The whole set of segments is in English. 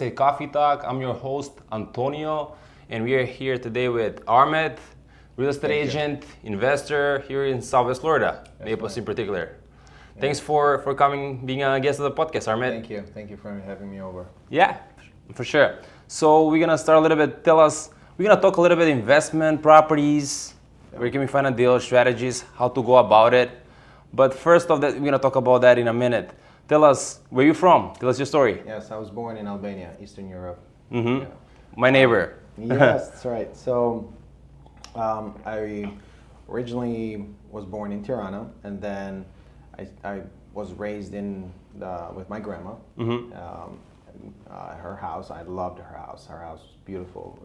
Estate Coffee Talk. I'm your host, Antonio, and we are here today with Armid, real estate agent, investor here in Southwest Florida, Naples in particular. Yeah. Thanks for coming, being a guest of the podcast, Armid. Thank you for having me over. Yeah, for sure. So we're gonna start a little bit, we're gonna talk a little bit investment, properties, where can we find a deal, strategies, how to go about it. But first of that, we're gonna talk about that in a minute. Tell us, where you from? Tell us your story. Yes, I was born in Albania, Eastern Europe. Mm-hmm. Yeah. My neighbor. Yes, that's right. So I originally was born in Tirana, and then I was raised with my grandma. Mm-hmm. Her house, I loved her house. Her house was beautiful.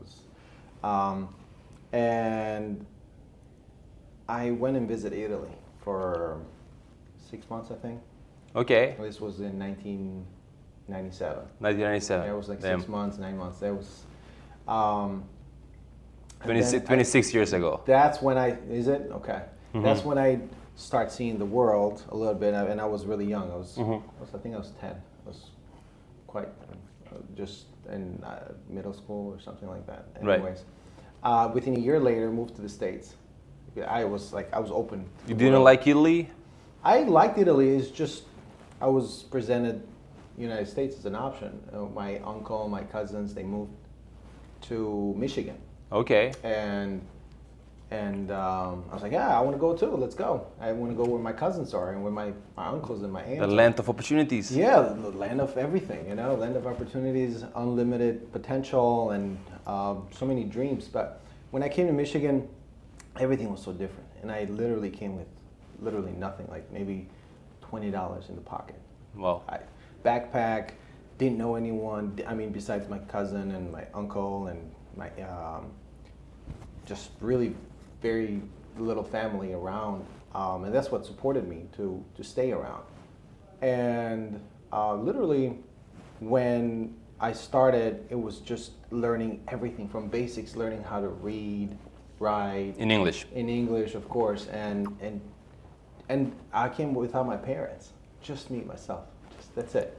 And I went and visited Italy for 6 months, I think. Okay. This was in 1997. 1997. Yeah, it was like 6 months, 9 months. That was 26 years ago. That's when is it? Okay. Mm-hmm. That's when I start seeing the world a little bit, and I was really young. I think I was 10. I was quite just in middle school or something like that. Anyways, right. Within a year later, moved to the States. I was open. You didn't like Italy? I liked Italy. It's just I was presented United States as an option. My uncle, my cousins, they moved to Michigan. Okay. And I was like, yeah, I want to go too. Let's go. I want to go where my cousins are and where my uncles and my aunts. The land of opportunities. Yeah, the land of everything. Land of opportunities, unlimited potential, and so many dreams. But when I came to Michigan, everything was so different, and I literally came with literally nothing, like maybe $20 in the pocket. Wow. Backpack, didn't know anyone. I mean, besides my cousin and my uncle and my just really very little family around, and that's what supported me to stay around. And literally, when I started, it was just learning everything from basics, learning how to read, write. In English. In English, of course, and I came without my parents, just me, myself, that's it.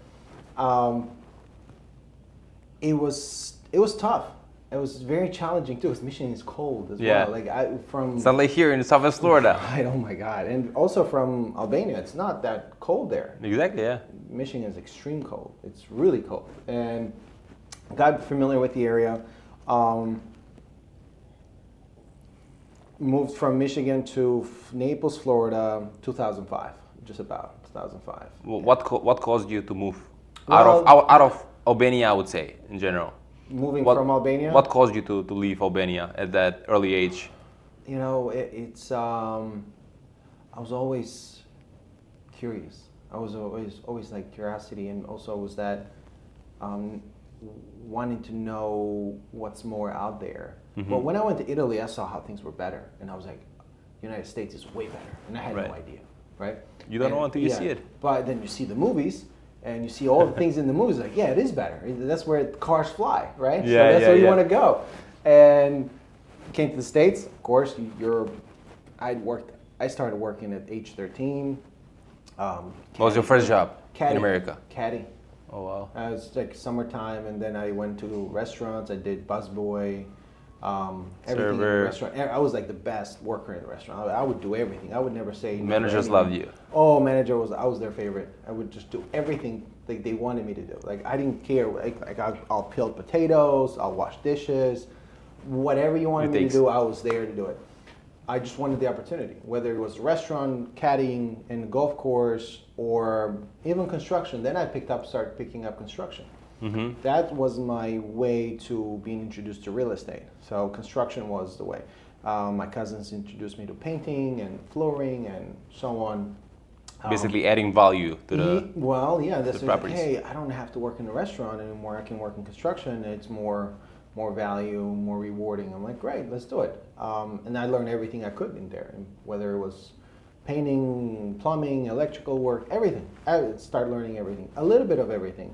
It was tough. It was very challenging too, because Michigan is cold as well. It's not like here in Southwest Florida. Right, oh my God. And also from Albania, it's not that cold there. Exactly, yeah. Michigan is extreme cold. It's really cold. And got familiar with the area. Moved from Michigan to Naples, Florida, 2005, just about 2005. Well, what caused you to move out of Albania, I would say, in general? Moving from Albania? What caused you to leave Albania at that early age? It's I was always curious. I was always like curiosity, and also was that wanting to know what's more out there. Mm-hmm. But when I went to Italy, I saw how things were better, and I was like, United States is way better, and I had no idea, right? You don't know until you see it. But then you see the movies, and you see all the things in the movies, like, yeah, it is better. That's where cars fly, right? Yeah, so that's where you want to go. And came to the States, of course, I started working at age 13. What was your first job caddy, in America? Caddy. Oh, wow. It was like summertime, and then I went to restaurants. I did busboy, everything in the restaurant. I was like the best worker in the restaurant. I would do everything. I would never say no. Managers loved you. Oh, I was their favorite. I would just do everything like they wanted me to do. Like I didn't care. Like I'll peel potatoes. I'll wash dishes. Whatever you wanted me to do, I was there to do it. I just wanted the opportunity, whether it was restaurant, caddying, in the golf course, or even construction. Then I started picking up construction. Mm-hmm. That was my way to being introduced to real estate. So construction was the way. My cousins introduced me to painting and flooring and so on. Basically adding value to the that's properties. Like, hey, I don't have to work in a restaurant anymore. I can work in construction. It's more value, more rewarding. I'm like, great, let's do it. And I learned everything I could in there, whether it was painting, plumbing, electrical work, everything. I started learning everything, a little bit of everything.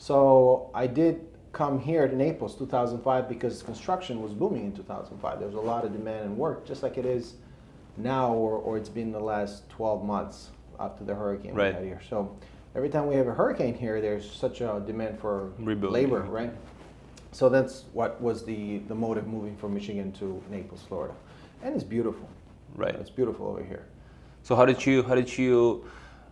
So I did come here to Naples 2005 because construction was booming in 2005. There was a lot of demand and work, just like it is now, or it's been the last 12 months after the hurricane we had here. So every time we have a hurricane here, there's such a demand for Rebuilding. labor, right? So that's what was the motive moving from Michigan to Naples, Florida, and it's beautiful. Right. It's beautiful over here. So how did you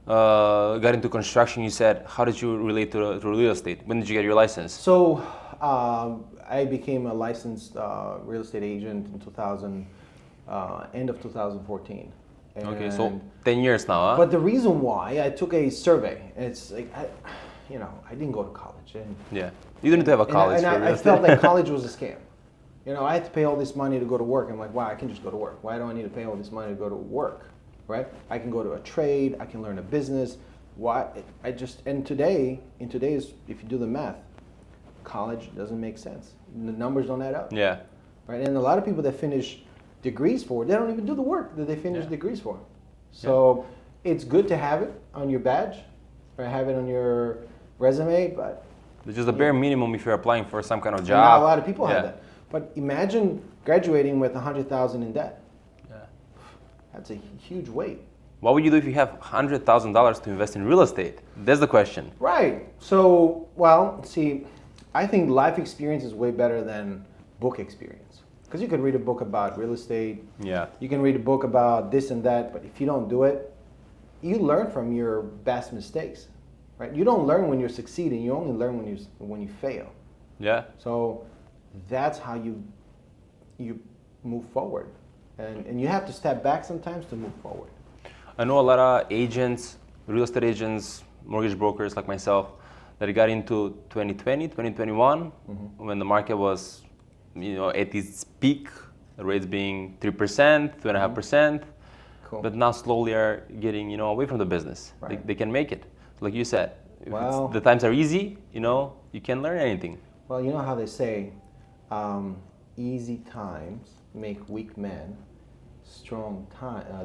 got into construction? You said, how did you relate to real estate? When did you get your license? So I became a licensed real estate agent in 2000, end of 2014. Okay, so 10 years now, huh? But the reason why I took a survey, it's like I didn't go to college, and yeah, you didn't have a college. And I felt like college was a scam. I had to pay all this money to go to work. I'm like, wow, I can just go to work. Why do I need to pay all this money to go to work, right? I can go to a trade. I can learn a business. Why? In today's, if you do the math, college doesn't make sense. The numbers don't add up. Yeah. Right, and a lot of people that finish degrees for, they don't even do the work that they finish degrees for. So it's good to have it on your badge, or have it on your resume, but it's just the bare minimum if you're applying for some kind of job. Not a lot of people have that. But imagine graduating with $100,000 in debt. Yeah. That's a huge weight. What would you do if you have $100,000 to invest in real estate? That's the question. Right. So, well, see, I think life experience is way better than book experience. Because you could read a book about real estate. Yeah. You can read a book about this and that, but if you don't do it, you learn from your past mistakes, right? You don't learn when you're succeeding. You only learn when you fail. Yeah. So that's how you move forward, and you have to step back sometimes to move forward. I know a lot of agents, real estate agents, mortgage brokers like myself, that got into 2020, 2021, when the market was, at its peak, the rates being 3%, 2.5%. Cool. But now slowly are getting, away from the business. Right. They can make it. Like you said, if Well, the times are easy, you can learn anything. Well, you know how they say, easy times make weak men,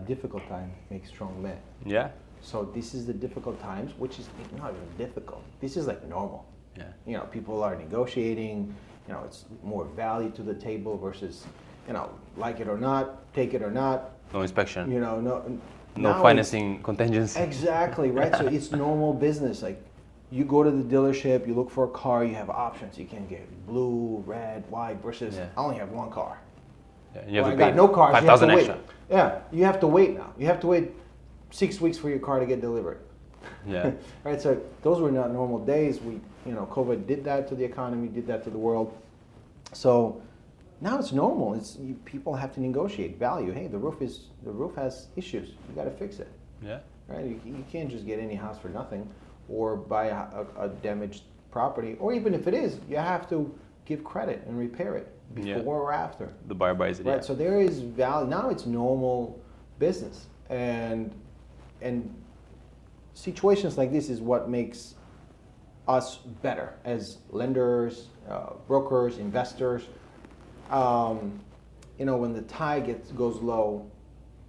difficult times make strong men. Yeah. So this is the difficult times, which is not even difficult. This is like normal. Yeah. People are negotiating. It's more value to the table versus, like it or not, take it or not. No inspection. No financing contingency. Exactly, right? So it's normal business. Like, you go to the dealership, you look for a car, you have options. You can get blue, red, white, versus I only have one car. Yeah, you have to I pay got no cars. $5,000 extra. Yeah, you have to wait now. You have to wait 6 weeks for your car to get delivered. Yeah. Right. So those were not normal days. COVID did that to the economy, did that to the world. So now it's normal. People have to negotiate value. Hey, the roof has issues. You got to fix it. Yeah. Right. You can't just get any house for nothing, or buy a damaged property, or even if it is, you have to give credit and repair it before or after. The buyer buys it. Right. Yeah. So there is value. Now it's normal business, and situations like this is what makes us better as lenders, brokers, investors. When the tide goes low,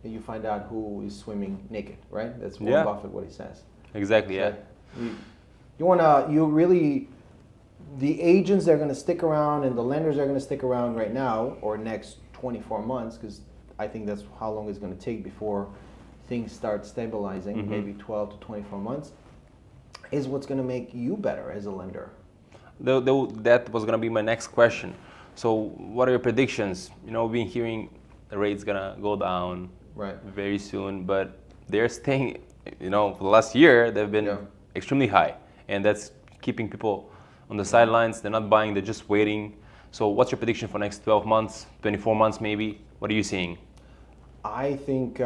you find out who is swimming naked, right? That's Warren Buffett, what he says. Exactly. Yeah. The agents that are going to stick around and the lenders are going to stick around right now or next 24 months, because I think that's how long it's going to take before things start stabilizing, maybe 12 to 24 months, is what's going to make you better as a lender. That was going to be my next question. So what are your predictions? We've been hearing the rate's going to go down very soon, but they're staying, for the last year, they've been extremely high. And that's keeping people on the sidelines. They're not buying, they're just waiting. So what's your prediction for next 12 months, 24 months maybe? What are you seeing? I think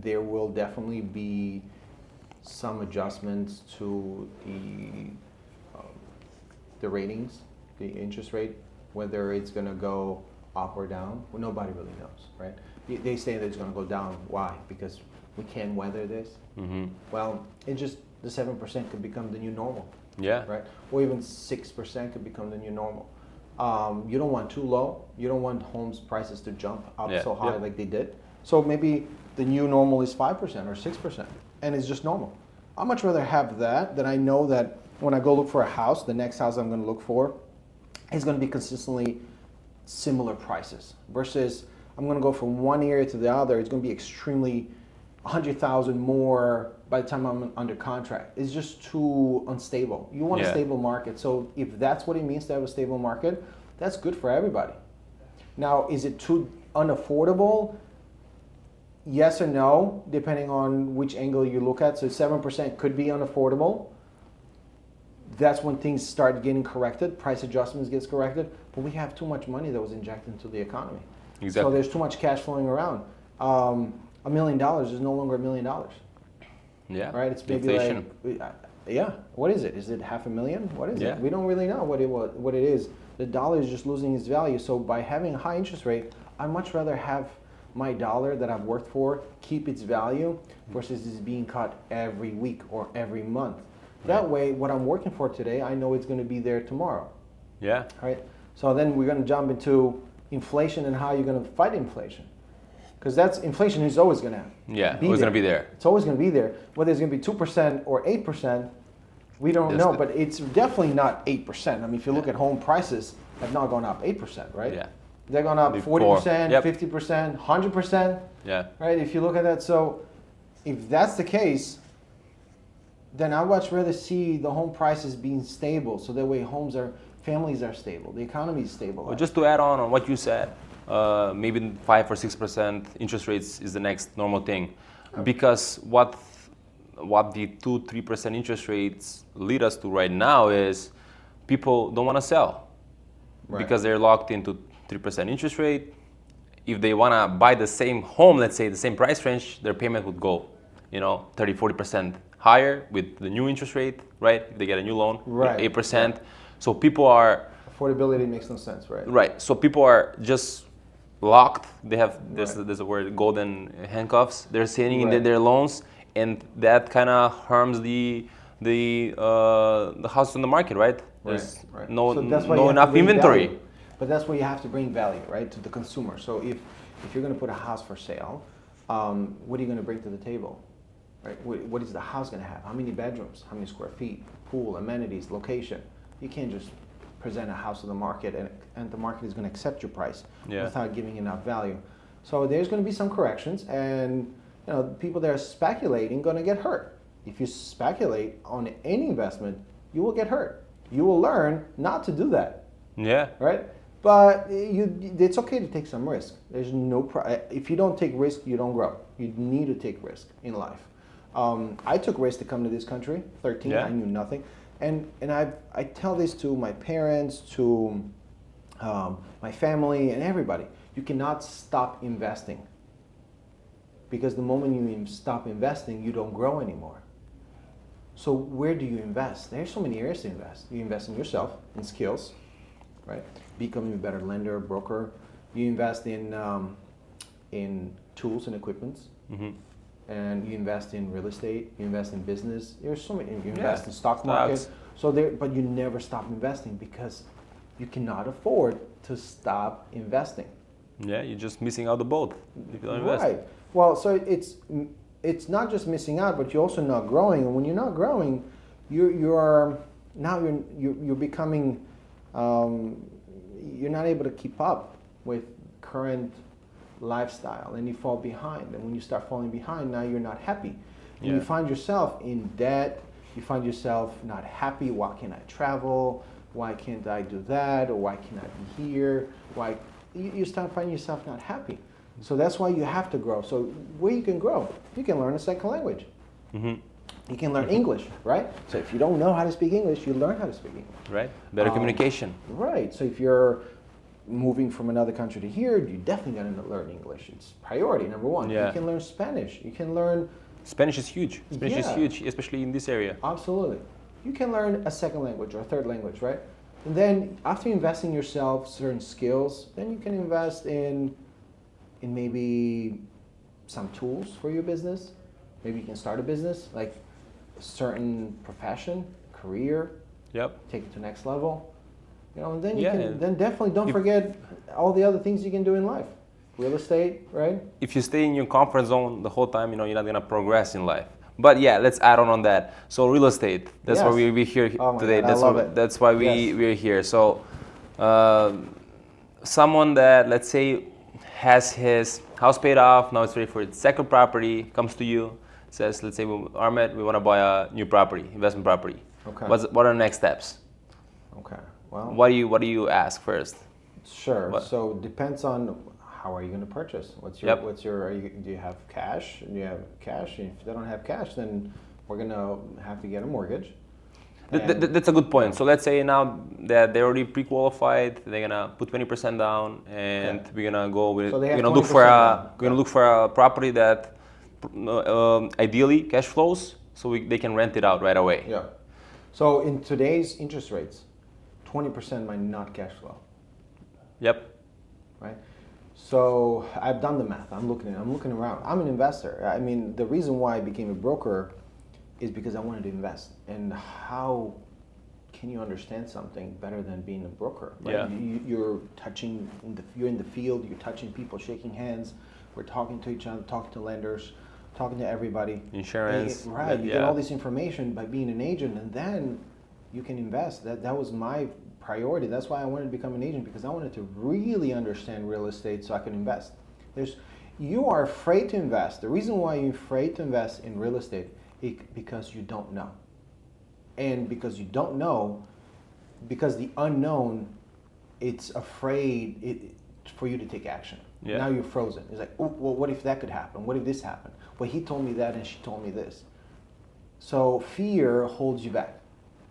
there will definitely be some adjustments to the ratings, the interest rate, whether it's going to go up or down. Well, nobody really knows, right? They say that it's going to go down. Why? Because we can't weather this. Well, the 7% could become the new normal. Yeah. Right? Or even 6% could become the new normal. You don't want too low. You don't want homes prices to jump up so high like they did. So maybe the new normal is 5% or 6%, and it's just normal. I'd much rather have that than I know that when I go look for a house, the next house I'm going to look for is going to be consistently similar prices versus I'm going to go from one area to the other. It's going to be extremely 100,000 more by the time I'm under contract. It's just too unstable. You want a stable market. So if that's what it means to have a stable market, that's good for everybody. Now, is it too unaffordable? Yes or no, depending on which angle you look at. So 7% could be unaffordable. That's when things start getting corrected, price adjustments gets corrected, but we have too much money that was injected into the economy. Exactly. So there's too much cash flowing around. $1 million is no longer $1 million. Yeah. Right? It's maybe inflation. What is it? Is it $500,000? What is it? We don't really know what it is. The dollar is just losing its value. So by having a high interest rate, I'd much rather have my dollar that I've worked for keep its value versus it's being cut every week or every month. That way, what I'm working for today, I know it's going to be there tomorrow. Yeah. Right? So then we're going to jump into inflation and how you're going to fight inflation. Because inflation is always going to always going to be there. It's always going to be there. Whether it's going to be 2% or 8%, we don't know. But it's definitely not 8%. I mean, if you look at home prices, have not gone up 8%, right? Yeah. They're going up 40%, 50%, 100%. Yeah. Right? If you look at that. So if that's the case, then I'd much rather see the home prices being stable. So that way families are stable. The economy is stable. Well, just to add on what you said, maybe 5 or 6% interest rates is the next normal thing. Because what the 2-3% interest rates lead us to right now is people don't want to sell. Right. Because they're locked into 3% interest rate. If they want to buy the same home, let's say the same price range, their payment would go, 30-40% higher with the new interest rate, right? If they get a new loan, 8%. Right. So people are... Affordability makes no sense, right? Right. So people are just locked. They have, there's a word, golden handcuffs. They're sitting in their loans, and that kind of harms the house on the market, right? There's no enough inventory. Value. But that's where you have to bring value, right, to the consumer. So if you're going to put a house for sale, what are you going to bring to the table? Right? What is the house going to have? How many bedrooms? How many square feet? Pool, amenities, location. You can't just present a house to the market and the market is going to accept your price without giving enough value. So there's going to be some corrections, and people that are speculating going to get hurt. If you speculate on any investment, you will get hurt. You will learn not to do that. Yeah. Right? But it's okay to take some risk. There's if you don't take risk, you don't grow. You need to take risk in life. I took risk to come to this country. 13, I knew nothing. And I tell this to my parents, to my family, and everybody. You cannot stop investing. Because the moment you stop investing, you don't grow anymore. So where do you invest? There's so many areas to invest. You invest in yourself, in skills, right? Becoming a better lender, broker. You invest in tools and equipments. Mm-hmm. And you invest in real estate, you invest in business. There's so many. You invest in stock market. But you never stop investing because you cannot afford to stop investing. Yeah, you're just missing out the boat if you don't invest. Right. Well, so it's not just missing out, but you're also not growing. And when you're not growing, you're becoming you're not able to keep up with current lifestyle, and you fall behind. And when you start falling behind, now you're not happy. And you find yourself in debt. You find yourself not happy. Why can't I travel? Why can't I do that? Or why can't I be here? Why? You start finding yourself not happy. So that's why you have to grow. So where you can grow, you can learn a second language. Mm-hmm. You can learn English, right? So if you don't know how to speak English, you learn how to speak English. Right. Better communication. Right. So if you're moving from another country to here, you definitely got to learn English. It's priority number one. Yeah. You can learn Spanish. You can learn... Spanish is huge. Spanish is huge, especially in this area. Absolutely. You can learn a second language or a third language, right? And then after you invest in yourself, certain skills, then you can invest in maybe some tools for your business. Maybe you can start a business, like a certain profession, career. Yep. Take it to the next level. And then then definitely don't forget all the other things you can do in life. Real estate, right? If you stay in your comfort zone the whole time, you're not going to progress in life. But yeah, let's add on that. So real estate, that's why we're here today. That's why we're here. So someone that, let's say, has his house paid off, now it's ready for its second property, comes to you, says, let's say, Armid, we want to buy a new property, investment property. Okay. What are the next steps? Okay. Well. What do you ask first? Sure. What? So depends on how are you going to purchase. Do you have cash? Do you have cash? If they don't have cash, then we're going to have to get a mortgage. That's a good point. So let's say now that they're already pre-qualified, they're gonna put 20% down, and we're gonna go with. So we're gonna look for a property that ideally cash flows, so they can rent it out right away. Yeah. So in today's interest rates, 20% might not cash flow. Yep. Right. So I've done the math. I'm looking around. I'm an investor. I mean, the reason why I became a broker is because I wanted to invest. And how can you understand something better than being a broker? Right? Yeah. You're touching, you're in the field, you're touching people, shaking hands, we're talking to each other, talking to lenders, talking to everybody. Insurance. Right, you get all this information by being an agent, and then you can invest. That was my priority. That's why I wanted to become an agent, because I wanted to really understand real estate so I could invest. You are afraid to invest. The reason why you're afraid to invest in real estate because you don't know. And because you don't know, because the unknown, it's afraid for you to take action. Yeah. Now you're frozen. It's like, oh, well, what if that could happen? What if this happened? Well, he told me that and she told me this. So fear holds you back,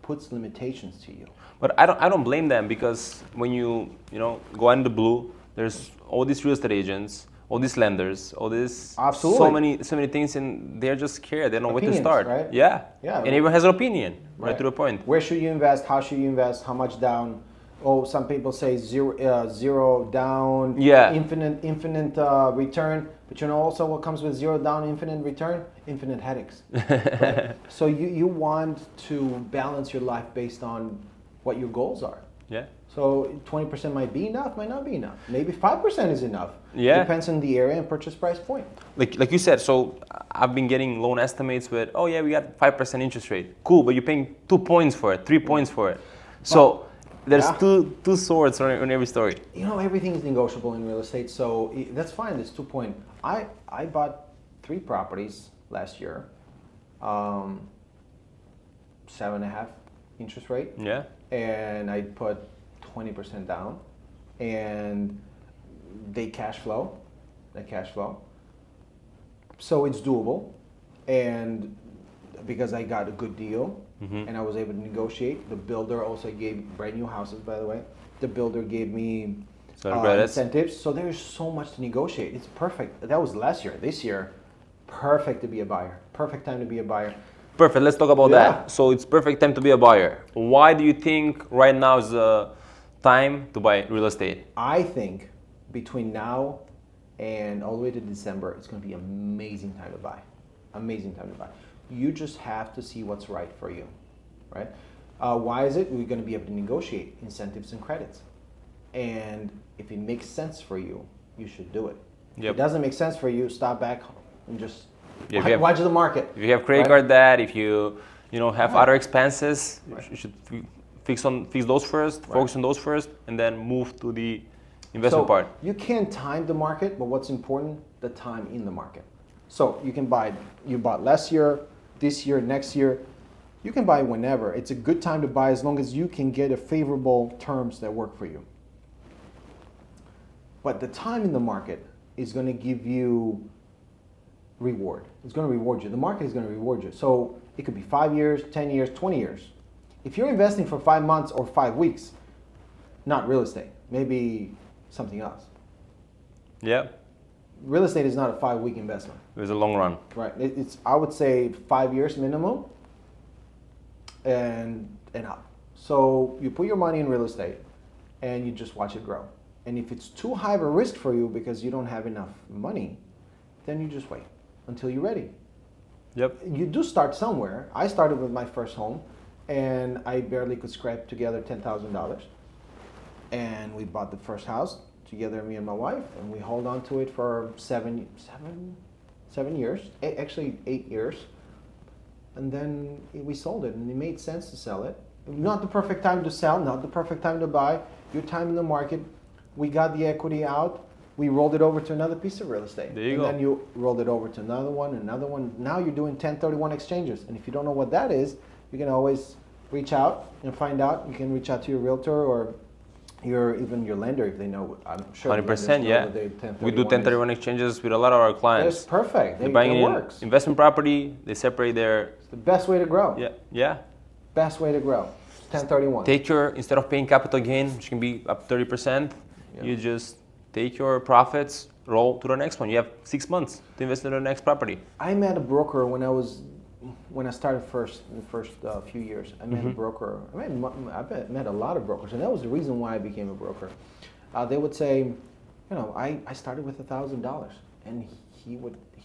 puts limitations to you. But I don't blame them, because when you go out in the blue, there's all these real estate agents, all these lenders, all this Absolutely. so many things, and they're just scared. They don't know where to Opinions, start. right? Yeah. Yeah. And everyone has an opinion, right to the point. Where should you invest? How should you invest? How much down? Oh, some people say zero down, Yeah. infinite return. But you know also what comes with zero down, infinite return? Infinite headaches. Right? So you want to balance your life based on what your goals are. Yeah. So 20% might be enough, might not be enough. Maybe 5% is enough. Yeah. Depends on the area and purchase price point. Like you said, so I've been getting loan estimates with, oh yeah, we got 5% interest rate. Cool, but you're paying 2 points for it, 3 points for it. So there's two swords on every story. You know, everything is negotiable in real estate, so that's fine. It's 2 point. I bought 3 properties last year, 7.5 interest rate. Yeah. And I put 20% down, and they cash flow. So it's doable, and because I got a good deal, and I was able to negotiate. The builder also gave brand new houses, by the way. The builder gave me incentives, so there's so much to negotiate. It's perfect. That was last year. This year, perfect to be a buyer. Perfect time to be a buyer. Perfect. Let's talk about that. So it's perfect time to be a buyer. Why do you think right now is the time to buy real estate? I think between now and all the way to December, it's going to be an amazing time to buy. Amazing time to buy. You just have to see what's right for you, right? Why is it? We're going to be able to negotiate incentives and credits. And if it makes sense for you, you should do it. If it doesn't make sense for you, stop back and just watch the market. If you have credit card debt, if you have other expenses, you should fix those first, focus on those first, and then move to the investment part. You can time the market, but what's important, the time in the market. So you can buy, you bought last year, this year, next year. You can buy whenever. It's a good time to buy as long as you can get a favorable terms that work for you. But the time in the market is going to give you reward. It's going to reward you. The market is going to reward you. So it could be 5 years, 10 years, 20 years. If you're investing for 5 months or 5 weeks, not real estate, maybe something else. Yeah. Real estate is not a 5-week investment. It's a long run. Right. It's I would say 5 years minimum and up. So you put your money in real estate and you just watch it grow. And if it's too high of a risk for you because you don't have enough money, then you just wait until you're ready. Yep. You do start somewhere. I started with my first home, and I barely could scrape together $10,000. And we bought the first house together, me and my wife, and we hold on to it for 7 years, actually 8 years. And then we sold it, and it made sense to sell it. Not the perfect time to sell, not the perfect time to buy. Your time in the market, we got the equity out, we rolled it over to another piece of real estate. There you go. And then you rolled it over to another one, another one. Now you're doing 1031 exchanges. And if you don't know what that is, you can always reach out and find out. You can reach out to your realtor or even your lender if they know. I'm sure 100%, yeah. We do 1031 exchanges with a lot of our clients. It's perfect. They're buying it in works. investment property, they separate their... It's the best way to grow. Yeah. Best way to grow. 1031. Instead of paying capital gain, which can be up 30%, you just take your profits, roll to the next one. You have 6 months to invest in the next property. I met a broker when I started in the first few years. I met a broker. I met a lot of brokers, and that was the reason why I became a broker. They would say, I started with $1,000, and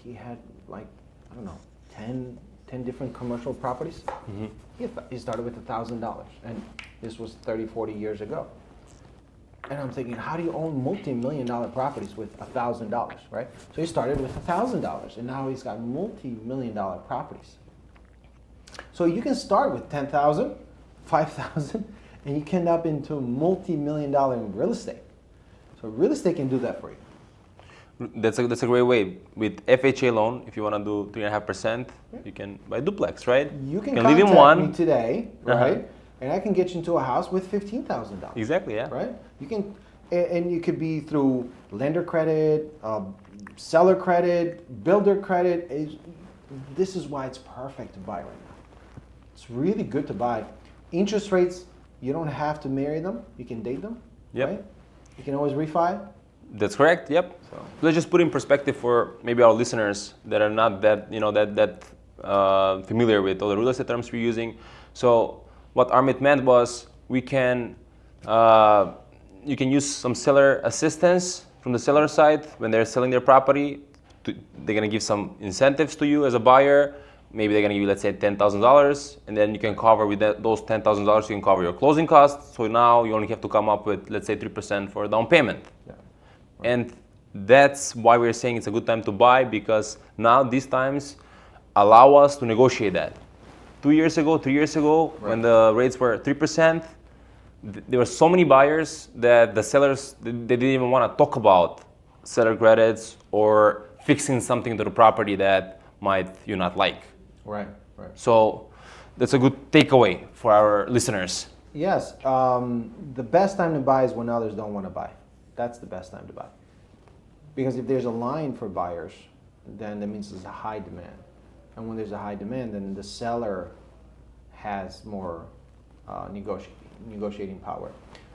he had like, I don't know, 10 different commercial properties. He started with $1,000, and this was 30, 40 years ago. And I'm thinking, how do you own multi-million-dollar properties with $1,000, right? So he started with $1,000, and now he's got multi-million-dollar properties. So you can start with $10,000, $5,000, and you can end up into multi-million-dollar in real estate. So real estate can do that for you. That's a great way. With FHA loan, if you want to do 3.5%, you can buy duplex, right? You can live in contact one me today, right? And I can get you into a house with $15,000. Exactly, yeah. Right? You can, and you could be through lender credit, seller credit, builder credit. This is why it's perfect to buy right now. It's really good to buy. Interest rates, you don't have to marry them. You can date them. Yep. Right? You can always refi. That's correct. Yep. So let's just put in perspective for maybe our listeners that are not that familiar with all the real estate terms we're using. So what Armid meant was you can use some seller assistance from the seller side when they're selling their property. They're gonna give some incentives to you as a buyer. Maybe they're gonna give you, let's say, $10,000, and then you can cover with those $10,000. You can cover your closing costs. So now you only have to come up with, let's say, 3% for a down payment. yeah. And that's why we're saying it's a good time to buy, because now these times allow us to negotiate that. 3 years ago, right, when the rates were 3%, there were so many buyers that the sellers, they didn't even want to talk about seller credits or fixing something to the property that might you not like. Right. So that's a good takeaway for our listeners. Yes. The best time to buy is when others don't want to buy. That's the best time to buy. Because if there's a line for buyers, then that means there's a high demand. And when there's a high demand, then the seller has more negotiating power.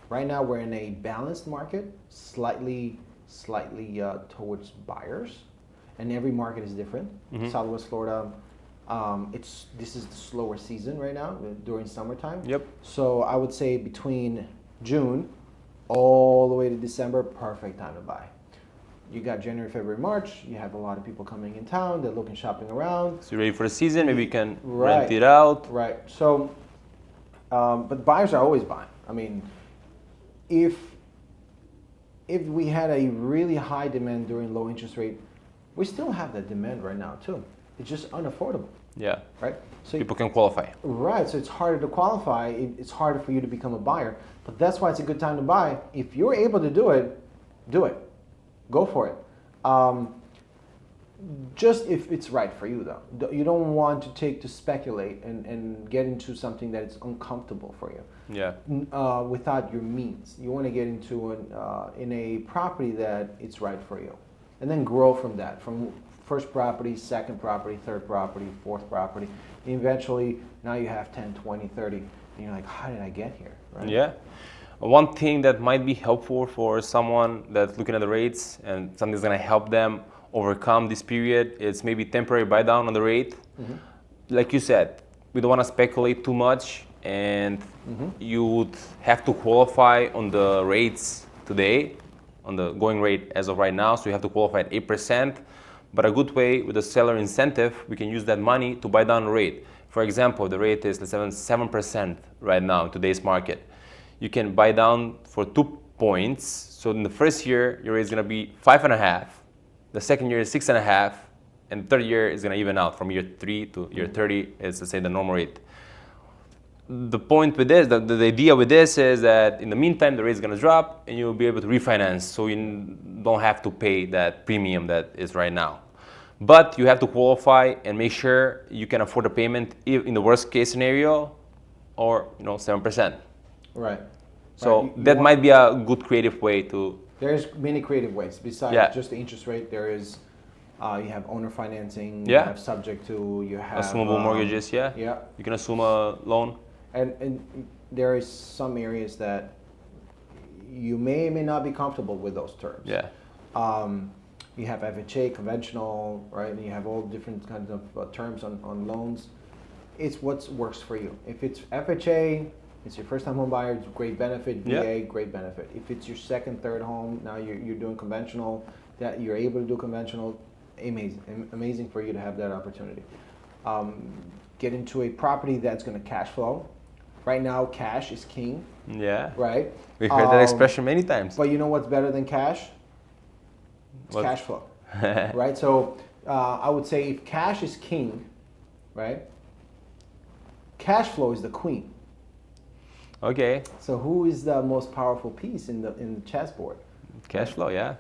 Right now, we're in a balanced market, slightly towards buyers, and every market is different. Southwest Florida, this is the slower season right now during summertime. Yep. So I would say between June all the way to December, perfect time to buy. You got January, February, March. You have a lot of people coming in town. They're looking, shopping around. So you're ready for the season. Maybe you can Right. rent it out. Right. So, but buyers are always buying. I mean, if we had a really high demand during low interest rate, we still have that demand right now too. It's just unaffordable. Yeah. Right. So People can qualify. Right. So it's harder to qualify. It's harder for you to become a buyer. But that's why it's a good time to buy. If you're able to do it, do it. Go for it. Just if it's right for you, though. You don't want to take to speculate and get into something that is uncomfortable for you. Yeah. Without your means. You want to get into in a property that it's right for you. And then grow from that. From first property, second property, third property, fourth property. And eventually, now you have 10, 20, 30. And you're like, how did I get here? Right? Yeah. One thing that might be helpful for someone that's looking at the rates and something that's going to help them overcome this period is maybe temporary buy down on the rate. Like you said, we don't want to speculate too much, and you would have to qualify on the rates today, on the going rate as of right now. So you have to qualify at 8%. But a good way with the seller incentive, we can use that money to buy down the rate. For example, the rate is 7% right now in today's market. You can buy down for 2 points. So in the first year, your rate is going to be 5.5. The second year is 6.5. And the third year is going to even out from year 3 to year 30 is, let's say, the normal rate. the point with this, the idea with this is that in the meantime, the rate is going to drop and you'll be able to refinance. So you don't have to pay that premium that is right now. But you have to qualify and make sure you can afford the payment if in the worst case scenario, or 7%. Right. So right. that might be a good creative way to. There's many creative ways besides just the interest rate. There is, you have owner financing. You have subject to. You have assumable mortgages. Yeah. You can assume a loan. And there is some areas that you may or may not be comfortable with those terms. Yeah. You have FHA, conventional, right? And you have all different kinds of terms on loans. It's what works for you. If it's FHA, it's your first time home buyer, it's great benefit. VA, great benefit. If it's your second, third home, now you're doing conventional, that you're able to do conventional, amazing for you to have that opportunity. Get into a property that's going to cash flow. Right now, cash is king. Yeah. Right? We've heard that expression many times. But you know what's better than cash? It's cash flow. Right? So I would say if cash is king, right? Cash flow is the queen. Okay. So who is the most powerful piece in the chessboard? Cash flow, yeah.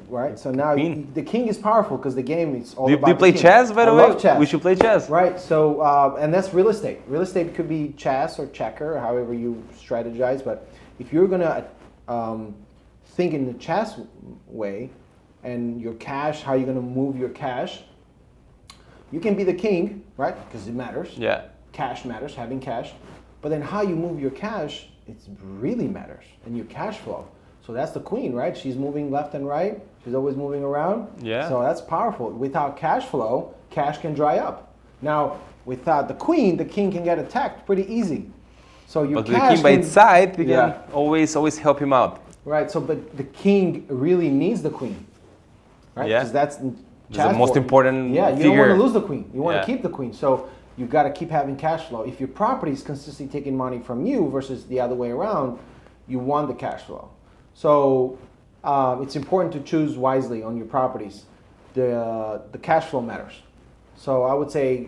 Right. So now the king is powerful because the game is all about. Do you play chess, by the way? I love chess. We should play chess. Right. So and that's real estate. Real estate could be chess or checker, however you strategize. But if you're gonna think in the chess way, and your cash, how you're gonna move your cash, you can be the king, right? Because it matters. Yeah. Cash matters, having cash. But then how you move your cash, it really matters, and your cash flow. So that's the queen, right? She's moving left and right. She's always moving around. Yeah. So that's powerful. Without cash flow, cash can dry up. Now, without the queen, the king can get attacked pretty easy. So your but the king by its side, you can always help him out. Right. So, but the king really needs the queen, right? Yeah. Because that's the most important figure. You don't want to lose the queen. You want to keep the queen. So you got to keep having cash flow. If your property is consistently taking money from you versus the other way around, you want the cash flow. So it's important to choose wisely on your properties. The cash flow matters. So I would say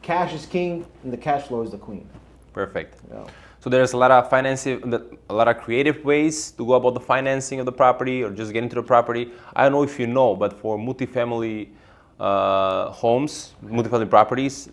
cash is king and the cash flow is the queen. Perfect. Yeah. So there's a lot of a lot of creative ways to go about the financing of the property or just get into the property. I don't know if you know, but for multifamily homes, multifamily properties,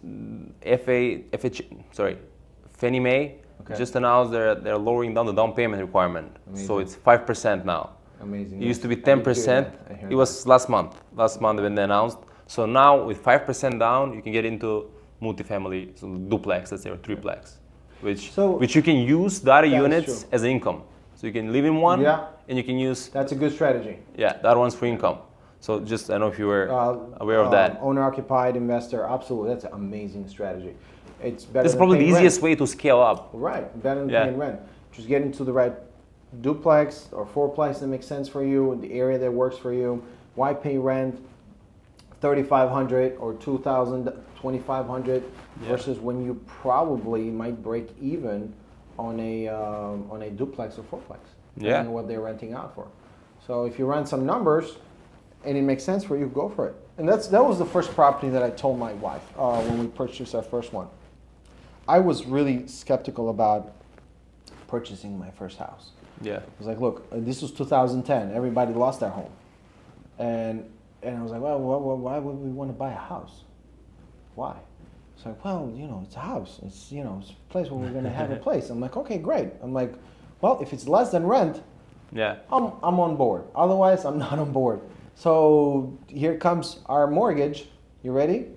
Fannie Mae just announced they're lowering down the down payment requirement. Amazing. So it's 5% now. Amazing. It used to be 10%. It was last month. Last month when they announced. So now with 5% down, you can get into multifamily, so duplex, let's say, or triplex, which you can use the other units as income. So you can live in one, and you can use. That's a good strategy. Yeah, the other one's for income. So just, I don't know if you were aware of that. Owner-occupied investor, absolutely. That's an amazing strategy. It's better. This is probably the easiest way to scale up. Right, better than paying rent. Just get into the right duplex or fourplex that makes sense for you in the area that works for you. Why pay rent $3,500 or $2,000, $2,500 versus when you probably might break even on a duplex or fourplex, depending on what they're renting out for. So if you run some numbers and it makes sense for you, go for it. And that was the first property that I told my wife when we purchased our first one. I was really skeptical about purchasing my first house. Yeah. I was like, look, this was 2010. Everybody lost their home. And I was like, well, why would we want to buy a house? Why? It's like, well, it's a house. It's, it's a place where we're going to have a place. I'm like, okay, great. I'm like, well, if it's less than rent, I'm on board. Otherwise, I'm not on board. So here comes our mortgage. You ready?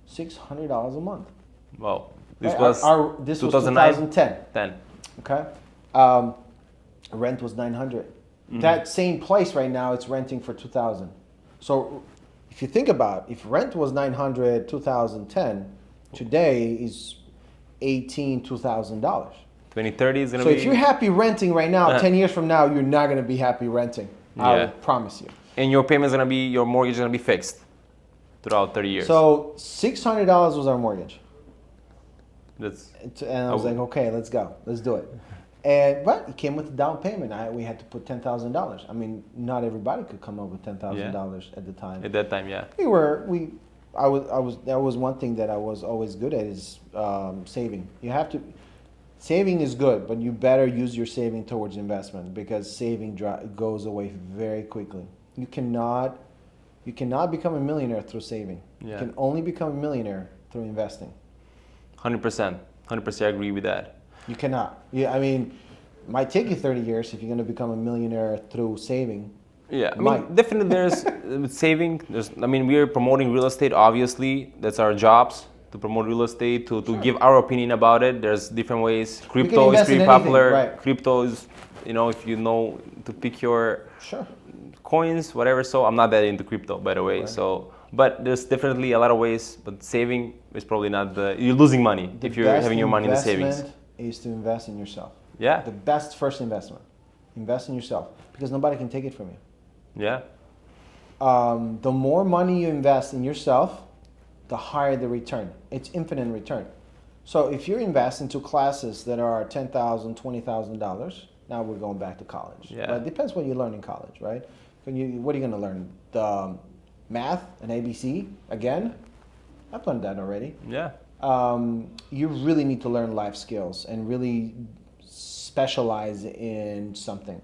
$600 a month. Wow. This was 2010. Okay. Rent was $900. Mm-hmm. That same place right now, it's renting for $2,000. So if you think about it, if rent was $900, 2010, today is $2,000. 2030 is going to be. So if you're happy renting right now, 10 years from now, you're not going to be happy renting. I promise you. And your your mortgage is going to be fixed throughout 30 years. So $600 was our mortgage. And I was like, okay, let's go. Let's do it. But it came with a down payment. We had to put $10,000. I mean, not everybody could come up with $10,000 at the time. At that time, yeah. That was one thing that I was always good at is saving. You have to. Saving is good, but you better use your saving towards investment because saving goes away very quickly. You cannot become a millionaire through saving. Yeah. You can only become a millionaire through investing. 100%. 100% agree with that. You cannot. Yeah, I mean, it might take you 30 years if you're going to become a millionaire through saving. Yeah, I mean, definitely there's saving. We are promoting real estate, obviously. That's our jobs, to promote real estate, to give our opinion about it. There's different ways. Crypto is pretty popular. Right. Crypto is, if you know to pick your sure. coins, whatever. So I'm not that into crypto, by the way. Right. So, but there's definitely a lot of ways. But saving is probably not you're losing money if you're having your money in the savings. The best investment is to invest in yourself. Yeah. The best first investment. Invest in yourself because nobody can take it from you. Yeah. The more money you invest in yourself, the higher the return. It's infinite return. So if you invest into classes that are $10,000, $20,000, now we're going back to college. Yeah. But it depends what you learn in college, right? What are you going to learn? The math and ABC again? I've learned that already. Yeah. You really need to learn life skills and really specialize in something.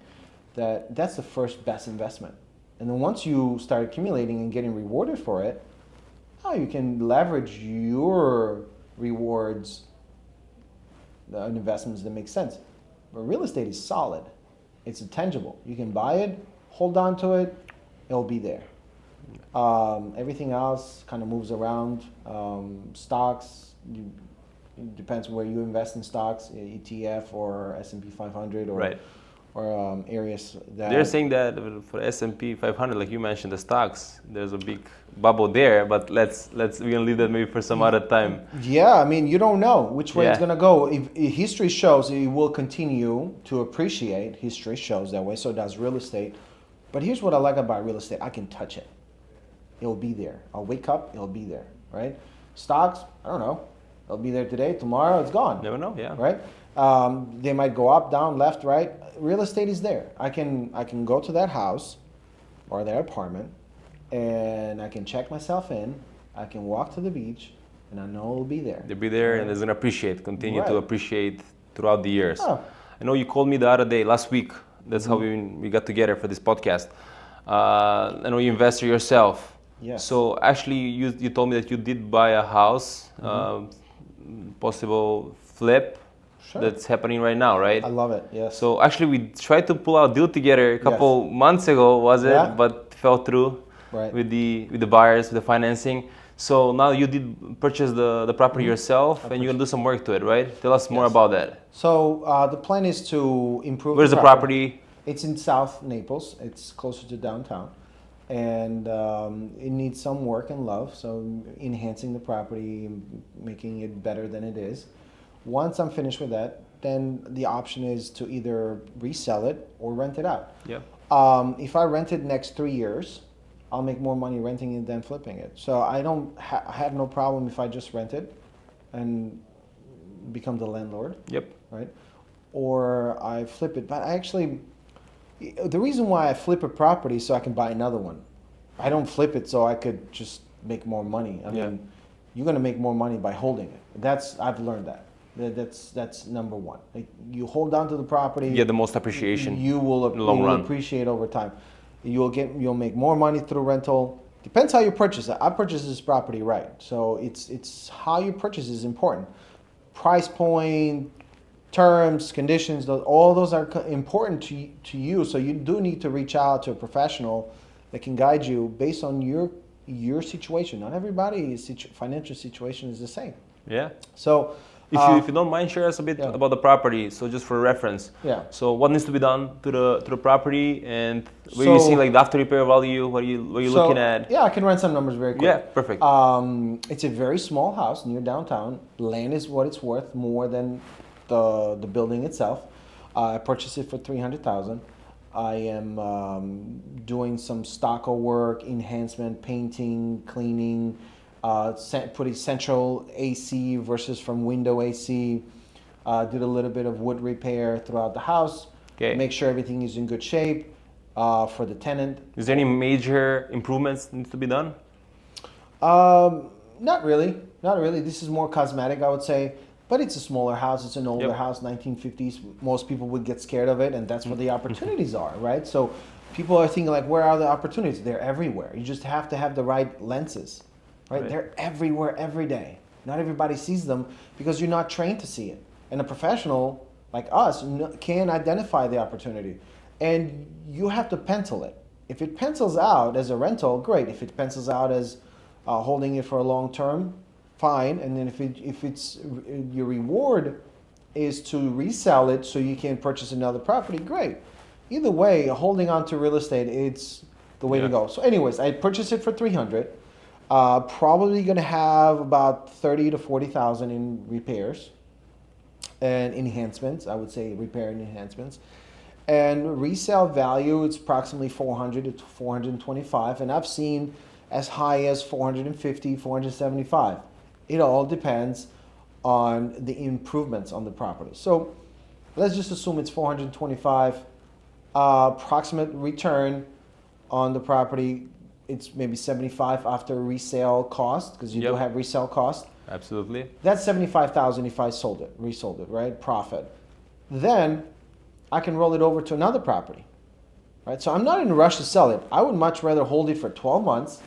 That's the first best investment. And then once you start accumulating and getting rewarded for it, you can leverage your rewards on investments that make sense. But real estate is solid. It's tangible. You can buy it, hold on to it, it'll be there. Everything else kind of moves around. Stocks, it depends where you invest in stocks, ETF or S&P 500 or right. Or areas that... They're saying that for S&P 500, like you mentioned, the stocks, there's a big bubble there, but we're gonna leave that maybe for some other time. Yeah, I mean, you don't know which way it's gonna go. If history shows it will continue to appreciate. History shows that way, so does real estate. But here's what I like about real estate. I can touch it. It'll be there. I'll wake up, it'll be there, right? Stocks, I don't know. It'll be there today, tomorrow, it's gone. Never know, yeah. Right? They might go up, down, left, right. Real estate is there. I can go to that house or that apartment and I can check myself in. I can walk to the beach and I know it'll be there. They'll be there and it's going to continue right. to appreciate throughout the years. Oh. I know you called me the other day, last week. That's how we got together for this podcast. I know you investor yourself. Yes. So actually you told me that you did buy a house, possible flip. Sure. That's happening right now, right? I love it, yes. So actually we tried to pull out a deal together a couple months ago, was it? Yeah. But fell through with the buyers, with the financing. So now you did purchase the property yourself and you're going to do some work to it, right? Tell us more about that. So the plan is to improve Where's the property? It's in South Naples. It's closer to downtown. And it needs some work and love. So enhancing the property, making it better than it is. Once I'm finished with that, then the option is to either resell it or rent it out. Yeah. If I rent it next 3 years, I'll make more money renting it than flipping it. So I don't have no problem if I just rent it and become the landlord. Yep. Right? Or I flip it. But the reason why I flip a property is so I can buy another one. I don't flip it so I could just make more money. I mean, you're going to make more money by holding it. I've learned that. That's number one. Like, you hold on to the property. You get the most appreciation. You will appreciate over time. You'll make more money through rental. Depends how you purchase it. I purchased this property right, so it's how you purchase is important. Price point, terms, conditions, all those are important to you. So you do need to reach out to a professional that can guide you based on your situation. Not everybody's financial situation is the same. Yeah. So. If you don't mind, share us a bit about the property. So just for reference. Yeah. So what needs to be done to the property, and where you see like the after repair value? What are you looking at? Yeah, I can run some numbers very quick. Yeah, perfect. It's a very small house near downtown. Land is what it's worth, more than the building itself. I purchased it for $300,000. I am doing some stucco work, enhancement, painting, cleaning. Putting central AC versus from window AC. Did a little bit of wood repair throughout the house. Okay. Make sure everything is in good shape for the tenant. Is there any major improvements that need to be done? Not really. This is more cosmetic, I would say. But it's a smaller house. It's an older Yep. house, 1950s. Most people would get scared of it, and that's where the opportunities are, right? So people are thinking like, where are the opportunities? They're everywhere. You just have to have the right lenses, right? Right. They're everywhere every day. Not everybody sees them because you're not trained to see it. And a professional like us can identify the opportunity, and you have to pencil it. If it pencils out as a rental, great. If it pencils out as holding it for a long term, fine. And then if it's your reward is to resell it so you can purchase another property, great. Either way, holding on to real estate, it's the way to go. So anyways, I purchased it for $300. Probably gonna have about 30 to 40,000 in repairs and enhancements. I would say repair and enhancements. And resale value, it's approximately 400 to 425, and I've seen as high as 450, 475. It all depends on the improvements on the property. So let's just assume it's 425. Approximate return on the property, it's maybe 75 after resale cost, because you do have resale cost. Absolutely. That's 75,000 if I resold it, right? Profit. Then I can roll it over to another property, right? So I'm not in a rush to sell it. I would much rather hold it for 12 months,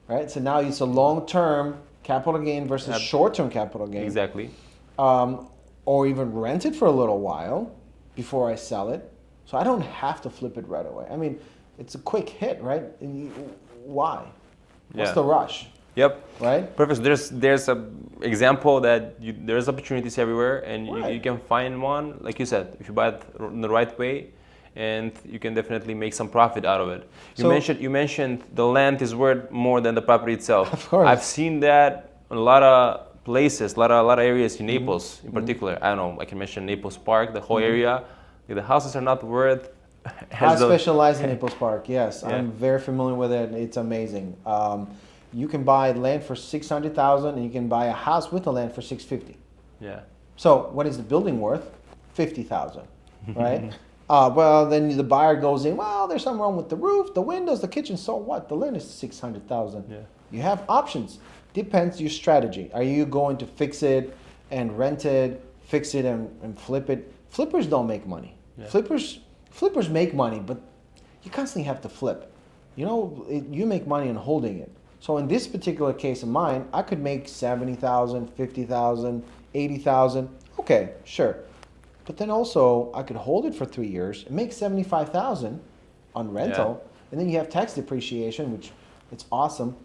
right? So now it's a long-term capital gain versus short-term capital gain. Exactly. Or even rent it for a little while before I sell it. So I don't have to flip it right away. I mean, it's a quick hit, right? Why? What's the rush? Yep. Right. Perfect. There's a example that there's opportunities everywhere, and you can find one, like you said, if you buy it in the right way, and you can definitely make some profit out of it. You mentioned the land is worth more than the property itself. Of course. I've seen that in a lot of places, a lot of areas in Naples, in particular. I don't know. I can mention Naples Park, the whole area. The houses are not worth. I specialize in Naples Park. Yes, I'm very familiar with it. It's amazing. You can buy land for 600,000, and you can buy a house with the land for 650. Yeah. So what is the building worth? 50,000, right? Well, then the buyer goes in. Well, there's something wrong with the roof, the windows, the kitchen. So what? The land is 600,000. Yeah. You have options. Depends your strategy. Are you going to fix it and rent it, fix it and flip it? Flippers don't make money. Yeah. Flippers make money, but you constantly have to flip. You know, you make money on holding it. So in this particular case of mine, I could make 70,000, 50,000, 80,000. Okay, sure. But then also I could hold it for 3 years and make 75,000 on rental. And then you have tax depreciation, which it's awesome.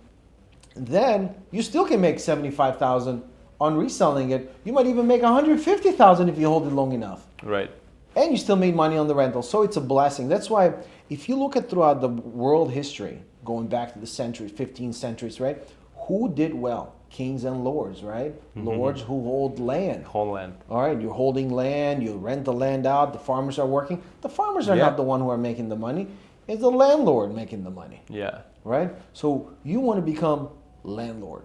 And then you still can make 75,000 on reselling it. You might even make 150,000 if you hold it long enough. Right. And you still made money on the rental. So it's a blessing. That's why if you look at throughout the world history, going back to the centuries, 15 centuries, right? Who did well? Kings and lords, right? Lords who hold land. Whole land. All right, you're holding land, you rent the land out, the farmers are working. The farmers are not the one who are making the money. It's the landlord making the money. Yeah. Right? So you want to become landlord.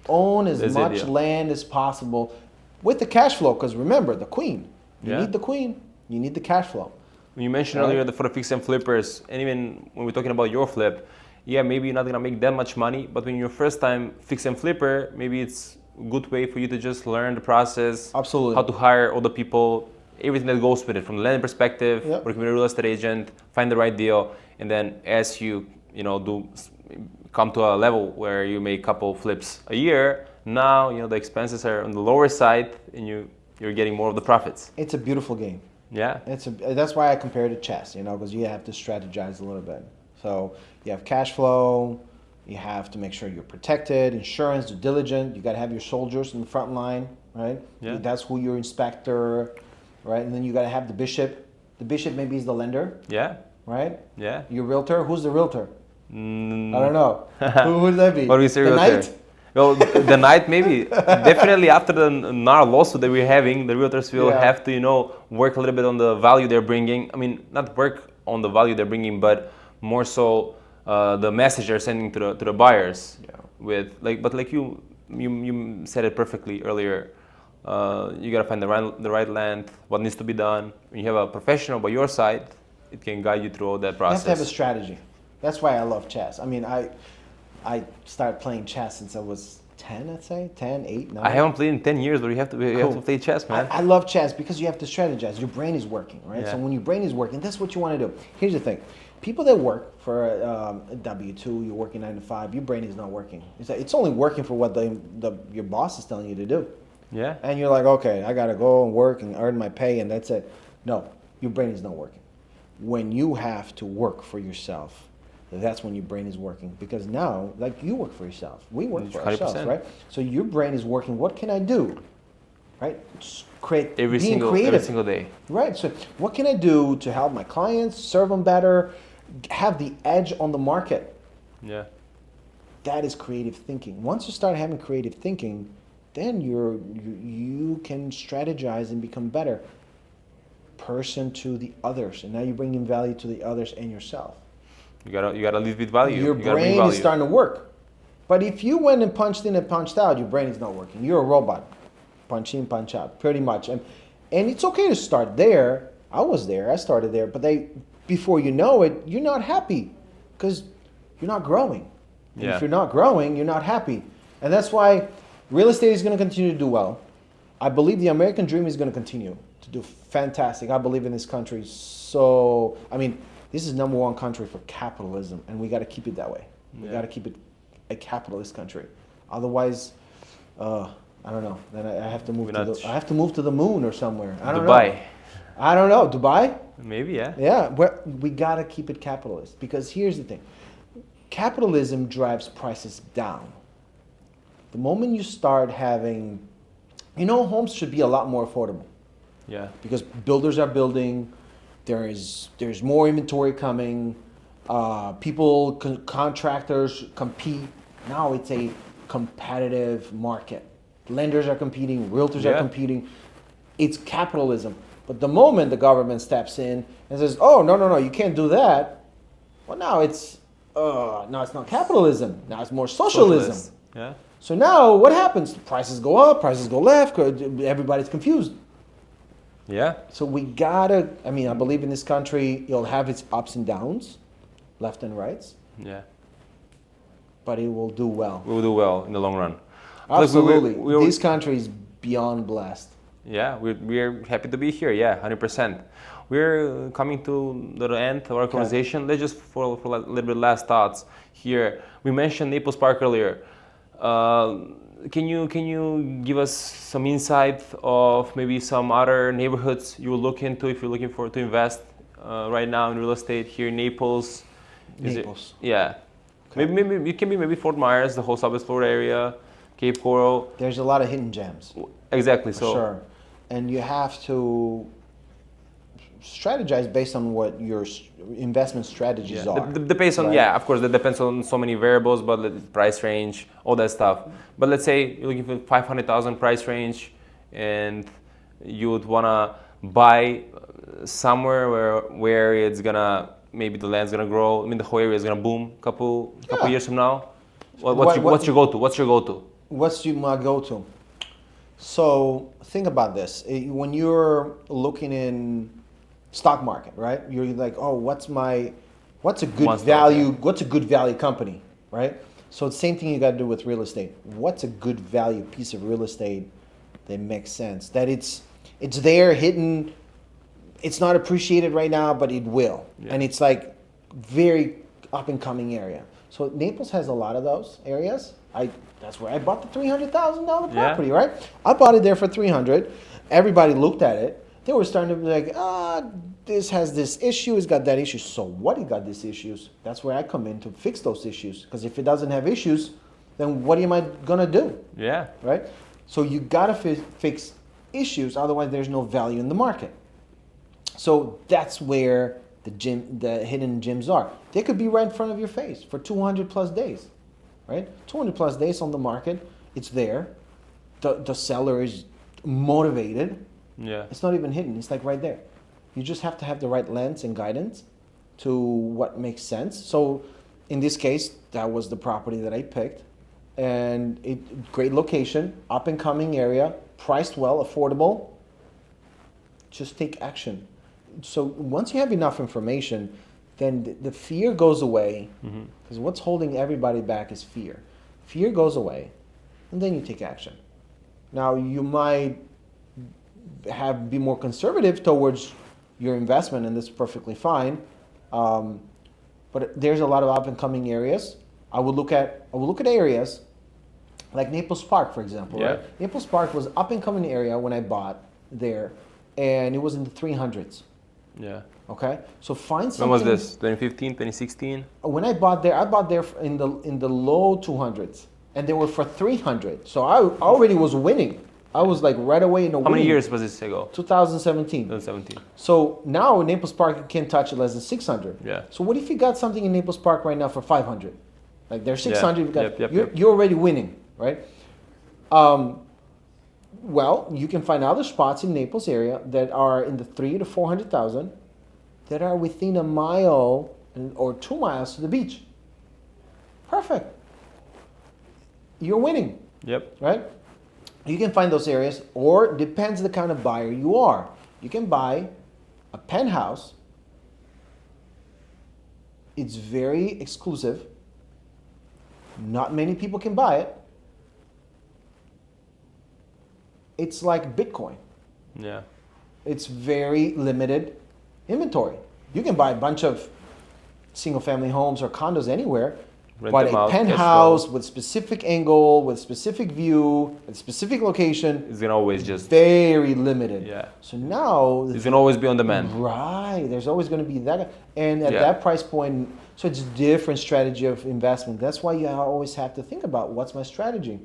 Own as much land as possible with the cash flow, because remember, the queen. You need the queen. You need the cash flow. You mentioned earlier for the fix and flippers, and even when we're talking about your flip, maybe you're not gonna make that much money, but when you're first time fix and flipper, maybe it's a good way for you to just learn the process. Absolutely. How to hire all the people, everything that goes with it, from the land perspective, working with a real estate agent, find the right deal, and then as you come to a level where you make a couple flips a year, now the expenses are on the lower side, and you're getting more of the profits. It's a beautiful game. Yeah. That's why I compare it to chess, because you have to strategize a little bit. So you have cash flow, you have to make sure you're protected, insurance, due diligence, you got to have your soldiers in the front line, right? Yeah. That's who your inspector, right? And then you got to have the bishop. The bishop maybe is the lender. Yeah. Right? Yeah. Your realtor, who's the realtor? I don't know. Who would that be? What do we say, the realtor? knight? Well, the night maybe. Definitely after the NAR lawsuit that we're having, the realtors will have to, work a little bit on the value they're bringing. I mean, not work on the value they're bringing, but more so the message they're sending to the buyers. Yeah. But you said it perfectly earlier. You gotta find the right land, what needs to be done. When you have a professional by your side, it can guide you through all that process. You have to have a strategy. That's why I love chess. I mean, I started playing chess since I was 10, I'd say 10, 8, 9. I haven't played in 10 years, but you have to play chess, man. I love chess because you have to strategize. Your brain is working, right? Yeah. So when your brain is working, that's what you want to do. Here's the thing. People that work for a W-2, you're working 9 to 5, your brain is not working. It's only working for what your boss is telling you to do. Yeah. And you're like, okay, I got to go and work and earn my pay and that's it. No, your brain is not working. When you have to work for yourself, that's when your brain is working. Because now, like you work for yourself. We work for 100%. Ourselves, right? So your brain is working. What can I do? Right? Every single day. Right. So what can I do to help my clients, serve them better, have the edge on the market? Yeah. That is creative thinking. Once you start having creative thinking, then you can strategize and become better person to the others. And now you're bringing value to the others and yourself. You gotta live with value. Your brain is starting to work. But if you went and punched in and punched out, your brain is not working. You're a robot. Punch in, punch out, pretty much. And it's okay to start there. I was there. I started there. But before you know it, you're not happy because you're not growing. And if you're not growing, you're not happy. And that's why real estate is going to continue to do well. I believe the American dream is going to continue to do fantastic. I believe in this country. So, I mean, this is #1 country for capitalism, and we got to keep it that way. We got to keep it a capitalist country. Otherwise, I don't know. Then I have to move I have to move to the moon or somewhere. I don't know. Dubai. I don't know. Dubai? Maybe, yeah. Yeah, we got to keep it capitalist because here's the thing. Capitalism drives prices down. The moment you start having, homes should be a lot more affordable. Yeah. Because builders are building, there's more inventory coming, contractors compete. Now it's a competitive market. Lenders are competing, realtors are competing. It's capitalism. But the moment the government steps in and says, "Oh, no, you can't do that," well, now it's not capitalism. Now it's more socialism. Yeah. So now what happens? The prices go up, prices go left. Everybody's confused. Yeah. So I believe in this country, it'll have its ups and downs, left and rights. Yeah. But it will do well. We will do well in the long run. Absolutely. This country is beyond blessed. Yeah, we're happy to be here. Yeah, 100%. We're coming to the end of our conversation. Let's just for a little bit last thoughts here. We mentioned Naples Park earlier. Can you give us some insight of maybe some other neighborhoods you will look into if you're looking to invest right now in real estate here in Naples? Naples. Yeah. Okay. Maybe it can be Fort Myers, the whole Southwest Florida area, Cape Coral. There's a lot of hidden gems. Exactly. For sure. And you have to strategize based on what your investment strategies are. Of course, that depends on so many variables, but the price range, all that stuff. But let's say you're looking for 500,000 price range, and you would wanna buy somewhere where it's gonna, maybe the land's gonna grow. I mean, the whole area is gonna boom couple years from now. What's your go-to? What's your go-to? What's my go-to? So think about this. When you're looking in stock market, right? You're like, oh, what's a good value company, right? So the same thing you got to do with real estate. What's a good value piece of real estate that makes sense? That it's there, hidden. It's not appreciated right now, but it will. Yeah. And it's like very up and coming area. So Naples has a lot of those areas. That's where I bought the $300,000 property, right? I bought it there for $300,000. Everybody looked at it. They were starting to be like, this has this issue, it's got that issue. So what, it got these issues? That's where I come in to fix those issues. Because if it doesn't have issues, then what am I gonna do? Yeah. Right? So you gotta fix issues, otherwise there's no value in the market. So that's where the hidden gems are. They could be right in front of your face for 200 plus days, right? 200 plus days on the market, it's there. The seller is motivated. Yeah. It's not even hidden, it's like right there. You just have to have the right lens and guidance to what makes sense. So in this case, that was the property that I picked. And great location, up and coming area, priced well, affordable. Just take action. So once you have enough information, then the fear goes away. Because what's holding everybody back is fear. Fear goes away. and then you take action. Now you might be more conservative towards your investment, and that's perfectly fine. But there's a lot of up and coming areas. I would look at areas like Naples Park, for example. Yeah. Right? Naples Park was up and coming area when I bought there, and it was in the 300s. Yeah. Okay, so find something. When was this? 2015, 2016? When I bought there in the low 200s, and they were for 300. So I already was winning. I was like right away in the winning. How many years was this ago? 2017. 2017. So now in Naples Park you can't touch it less than 600. Yeah. So what if you got something in Naples Park right now for 500? Like they're 600. Yeah. You're already winning, right? Well, you can find other spots in Naples area that are in the 300 to 400,000 that are within a mile or 2 miles to the beach. Perfect. You're winning. Yep. Right? You can find those areas, or depends the kind of buyer you are. You can buy a penthouse. It's very exclusive. Not many people can buy it. It's like Bitcoin. Yeah. It's very limited inventory. You can buy a bunch of single family homes or condos anywhere, but a penthouse with specific angle, with specific view, with specific location, it's gonna always just very limited. Yeah. So now it's gonna always be on demand. Right. There's always gonna be that, and at that price point, so it's a different strategy of investment. That's why you always have to think about what's my strategy.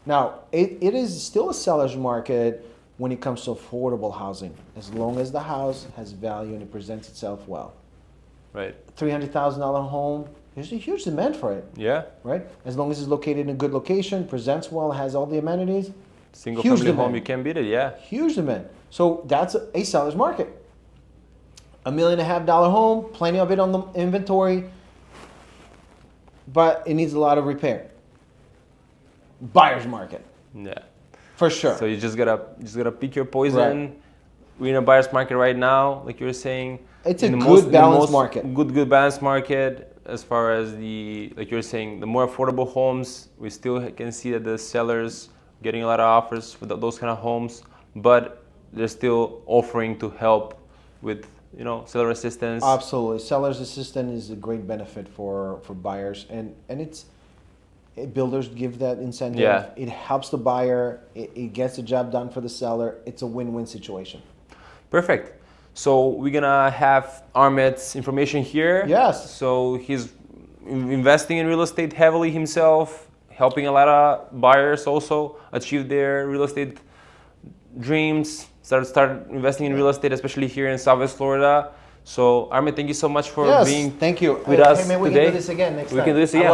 Now, it is still a seller's market when it comes to affordable housing, as long as the house has value and it presents itself well. Right. $300,000 home, there's a huge demand for it. Yeah. Right? As long as it's located in a good location, presents well, has all the amenities. Single family home, you can't beat it, yeah. Huge demand. So that's a seller's market. $1.5 million home, plenty of it on the inventory, but it needs a lot of repair. Buyer's market. Yeah. For sure. So you just gotta pick your poison. Right. We're in a buyer's market right now, like you were saying. It's a good balanced market. Good balanced market as far as like you were saying, the more affordable homes, we still can see that the sellers getting a lot of offers for those kind of homes, but they're still offering to help with, seller assistance. Absolutely. Seller's assistance is a great benefit for buyers, and builders give that incentive. Yeah. It helps the buyer. It gets the job done for the seller. It's a win-win situation. Perfect. So we're gonna have Armid's information here. Yes. So he's investing in real estate heavily himself, helping a lot of buyers also achieve their real estate dreams. Start investing in real estate, especially here in Southwest Florida. So Armid, thank you so much for being thank you. with us hey man, we today. Can do this again next time. We can do this again.